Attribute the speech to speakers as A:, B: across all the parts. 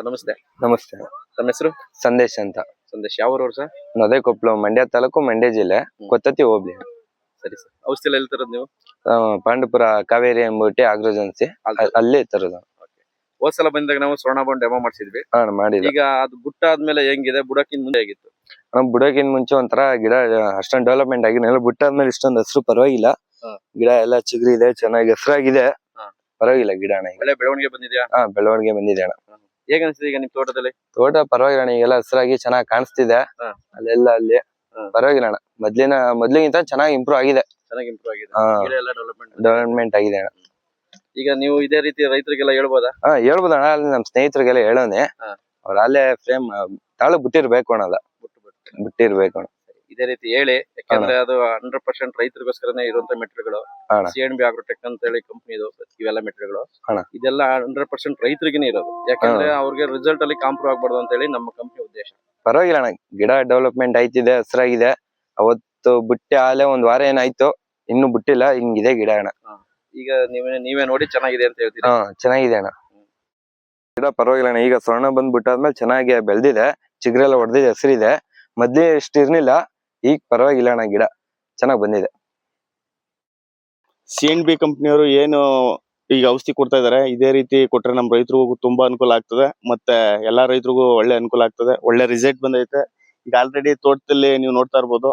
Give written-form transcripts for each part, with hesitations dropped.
A: ನಮಸ್ತೆ.
B: ನಮಸ್ತೆ.
A: ತಮ್ಮ ಹೆಸರು?
B: ಸಂದೇಶ್ ಅಂತ.
A: ಸಂದೇಶ್. ಯಾವ ಊರವ್ರು ಸರ್?
B: ನದೇಕೊಪ್ಲು, ಮಂಡ್ಯ ತಾಲೂಕು, ಮಂಡ್ಯ ಜಿಲ್ಲೆ, ಕೊತ್ತತ್ತಿ ಹೋಬ್ಳಿ.
A: ಸರಿ ಸರ್. ಔಷಧಿ ಎಲ್ಲಿ ತರೋದು ನೀವು?
B: ಪಾಂಡುಪುರ ಕಾವೇರಿ ಎಂಬುಟ್ಟಿ ಆಗ್ರೋಜೆನ್ಸಿ ಅಲ್ಲಿ ತರೋದು.
A: ಹೋದ್ ಸಲ ಬಂದಾಗ ನಾವು ಸ್ವರ್ಣ ಬಾಂಡ್ ಡೆಮೋ ಮಾಡಿಸಿದ್ವಿ.
B: ಮಾಡಿದ್ವಿ.
A: ಈಗ ಅದು ಬುಟ್ಟ ಆದ್ಮೇಲೆ ಹೆಂಗಿದೆ? ಬುಡಕ್ಕಿಂತ ಮುಂದೆ ಆಗಿತ್ತು?
B: ಬುಡಕಿನ್ ಮುಂಚೆ ಒಂಥರ ಗಿಡ ಅಷ್ಟೊಂದು ಡೆವಲಪ್ಮೆಂಟ್ ಆಗಿಲ್ಲ. ಬುಟ್ಟ ಆದ್ಮೇಲೆ ಇಷ್ಟೊಂದು ಹೆಸರು ಪರವಾಗಿಲ್ಲ. ಗಿಡ ಎಲ್ಲ ಚಿಗುರಿ ಇದೆ, ಚೆನ್ನಾಗಿ ಹೆಸರಾಗಿದೆ. ಪರವಾಗಿಲ್ಲ ಗಿಡ ಅಣ್ಣ.
A: ಒಳ್ಳೆ ಬೆಳವಣಿಗೆ ಬಂದಿದ್ಯಾ?
B: ಬೆಳವಣಿಗೆ ಬಂದಿದೆ ಅಣ್ಣ.
A: ಹೇಗ ಅನ್ಸಿದೆ ಈಗ ನಿಮ್ ತೋಟದಲ್ಲಿ?
B: ತೋಟ ಪರವಾಗಿಲ್ಲ ಅಣ್ಣ, ಈಗೆಲ್ಲ ಹಸಿರಾಗಿ ಚೆನ್ನಾಗಿ ಕಾಣಿಸ್ತಿದೆ. ಅಲ್ಲೆಲ್ಲ ಅಲ್ಲಿ ಪರವಾಗಿಲ್ಲ ಅಣ್ಣ. ಮೊದ್ಲಿಗಿಂತ ಚೆನ್ನಾಗಿ ಇಂಪ್ರೂವ್ ಆಗಿದೆ.
A: ಚೆನ್ನಾಗಿ ಇಂಪ್ರೂವ್ ಆಗಿದೆ.
B: ಡೆವಲಪ್ಮೆಂಟ್ ಆಗಿದೆ ಅಣ್ಣ.
A: ಈಗ ನೀವು ಇದೇ ರೀತಿ ರೈತರಿಗೆಲ್ಲ ಹೇಳ್ಬೋದಾ?
B: ಹೇಳ್ಬೋದು ಅಣ್ಣ. ಅಲ್ಲಿ ನಮ್ ಸ್ನೇಹಿತರಿಗೆಲ್ಲ ಹೇಳೋನೆ. ಅವ್ರ ಅಲ್ಲೇ ಫ್ರೇಮ್ ತಾಳು ಬಿಟ್ಟಿರ್ಬೇಕು ಅಣ್ಣ. ಬಿಟ್ಟಿರ್ಬೇಕು ಅಣ್ಣ.
A: ಇದೇ ರೀತಿ ಹೇಳಿ, ಯಾಕಂದ್ರೆ ಅದು 100% ರೈತರಿಗೋಸ್ಕರನೇ ಇರುವಂತ ಮೆಟೀರಿಯಲ್ಗಳು. CNB Agrotech ಅಂತ ಹೇಳಿ ಕಂಪನಿದು ಇವೆಲ್ಲ ಮೆಟೀರಿಯಲ್ಗಳು. ಇದೆಲ್ಲ 100% ರೈತರಿಗೇನೆ ಇರೋದು. ಯಾಕಂದ್ರೆ ಅವ್ರಿಗೆ ರಿಸಲ್ಟ್ ಅಲ್ಲಿ ಕಾಂಪ್ರೂವ್ ಆಗ್ಬಾರ್ದು ಅಂತ ಹೇಳಿ ನಮ್ಮ ಕಂಪನಿ ಉದ್ದೇಶ.
B: ಪರವಾಗಿಲ್ಲ ಅಣ್ಣ, ಗಿಡ ಡೆವಲಪ್ಮೆಂಟ್ ಆಯ್ತಿದೆ, ಹಸಿರಾಗಿದೆ. ಅವತ್ತು ಬಿಟ್ಟೆ ಆಲೆ ಒಂದ್ ವಾರ ಏನಾಯ್ತು, ಇನ್ನು ಬಿಟ್ಟಿಲ್ಲ. ಹಿಂಗಿದೆ ಗಿಡ ಅಣ್ಣ.
A: ಈಗ ನೀವೇ ನೋಡಿ ಚೆನ್ನಾಗಿದೆ ಅಂತ ಹೇಳ್ತೀರಾ?
B: ಚೆನ್ನಾಗಿದೆ ಅಣ್ಣ. ಗಿಡ ಪರವಾಗಿಲ್ಲ ಅಣ್ಣ. ಈಗ ಸ್ವರ್ಣ ಬಂದ್ ಬಿಟ್ಟಾದ್ಮೇಲೆ ಚೆನ್ನಾಗಿ ಬೆಳ್ದಿದೆ, ಚಿಗುರೆಲ್ಲ ಹೊಡೆದಿದೆ, ಹಸಿರಿದೆ. ಮೊದ್ಲೇ ಇಷ್ಟ ಇರ್ಲಿಲ್ಲ, ಈಗ ಪರವಾಗಿಲ್ಲ ಅಣ್ಣ. ಗಿಡ ಚೆನ್ನಾಗ್ ಬಂದಿದೆ.
C: CNB ಕಂಪ್ನಿಯವರು ಏನು ಈಗ ಔಷಧಿ ಕೊಡ್ತಾ ಇದಾರೆ, ಇದೇ ರೀತಿ ಕೊಟ್ರೆ ನಮ್ ರೈತರಿಗೂ ತುಂಬಾ ಅನುಕೂಲ ಆಗ್ತದೆ. ಮತ್ತೆ ಎಲ್ಲಾ ರೈತರಿಗೂ ಒಳ್ಳೆ ಅನುಕೂಲ ಆಗ್ತದೆ. ಒಳ್ಳೆ ರಿಸಲ್ಟ್ ಬಂದೈತೆ. ಈಗ ಆಲ್ರೆಡಿ ತೋಟದಲ್ಲಿ ನೀವು ನೋಡ್ತಾ ಇರ್ಬೋದು,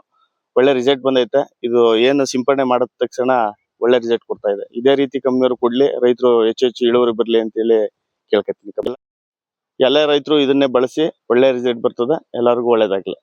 C: ಒಳ್ಳೆ ರಿಸಲ್ಟ್ ಬಂದೈತೆ. ಇದು ಏನು ಸಿಂಪಡಣೆ ಮಾಡಿದ ತಕ್ಷಣ ಒಳ್ಳೆ ರಿಸಲ್ಟ್ ಕೊಡ್ತಾ ಇದೆ. ಇದೇ ರೀತಿ ಕಂಪ್ನಿಯವರು ಕೊಡ್ಲಿ, ರೈತರು ಹೆಚ್ಚು ಇಳುವರಿ ಬರ್ಲಿ ಅಂತ ಹೇಳಿ ಕೇಳ್ಕೊತೀನಿ. ಎಲ್ಲ ರೈತರು ಇದನ್ನೇ ಬಳಸಿ, ಒಳ್ಳೆ ರಿಸಲ್ಟ್ ಬರ್ತದೆ. ಎಲ್ಲರಿಗೂ ಒಳ್ಳೇದಾಗ್ಲಿ.